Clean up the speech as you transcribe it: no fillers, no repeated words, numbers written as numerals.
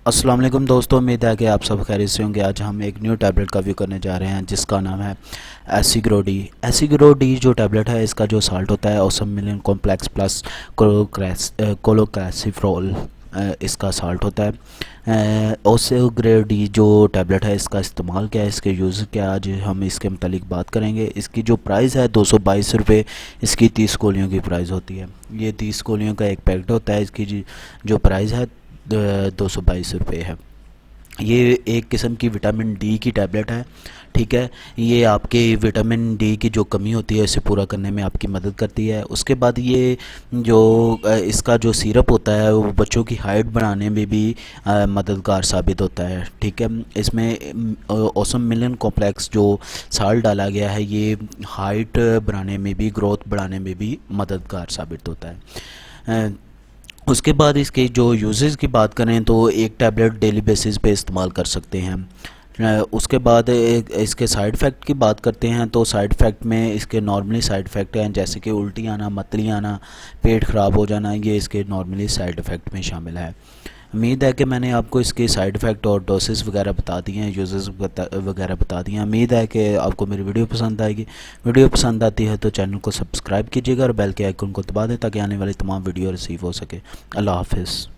अस्सलाम वालेकुम दोस्तों, उम्मीद है कि आप सब खैरियत से होंगे। आज हम एक न्यू टैबलेट का व्यू करने जा रहे हैं जिसका नाम है एसिग्रो डी। एसिग्रो डी जो टैबलेट है, इसका जो साल्ट होता है ओसमिलिन कॉम्प्लेक्स प्लस कोलोकैसिफ्रोल इसका साल्ट होता है। एसिग्रो डी जो टैबलेट है, इसका इस्तेमाल क्या है, इसके यूज़ क्या है, आज हम इसके मतलब बात करेंगे। इसकी जो प्राइस है 222 रुपये, इसकी 30 गोलियों की प्राइस होती है। ये 30 गोलियों का एक पैकेट होता है। इसकी जो प्राइस है 222 रुपये है। ये एक किस्म की विटामिन डी की टैबलेट है, ठीक है। ये आपके विटामिन डी की जो कमी होती है इसे पूरा करने में आपकी मदद करती है। उसके बाद ये जो इसका जो सिरप होता है वो बच्चों की हाइट बढ़ाने में भी मददगार साबित होता है, ठीक है। इसमें ओसमिलिन कॉम्प्लेक्स जो साल्ट डाला गया है, ये हाइट बढ़ाने में भी, ग्रोथ बढ़ाने में भी मददगार साबित होता है। उसके बाद इसके जो यूजेस की बात करें तो एक टैबलेट डेली बेसिस पे इस्तेमाल कर सकते हैं। उसके बाद इसके साइड इफ़ेक्ट की बात करते हैं तो साइड इफ़ेक्ट में इसके नॉर्मली साइड इफ़ेक्ट हैं, जैसे कि उल्टी आना, मतली आना, पेट ख़राब हो जाना। ये इसके नॉर्मली साइड इफ़ेक्ट में शामिल है। उम्मीद है कि मैंने आपको इसके साइड इफ़ेक्ट और डोसेस वगैरह बता दिए हैं, यूजेस वगैरह बता दिए हैं। उम्मीद है कि आपको मेरी वीडियो पसंद आएगी। वीडियो पसंद आती है तो चैनल को सब्सक्राइब कीजिएगा और बेल के आइकन को दबा दें ताकि आने वाली तमाम वीडियो रिसीव हो सके। अल्लाह हाफिज़।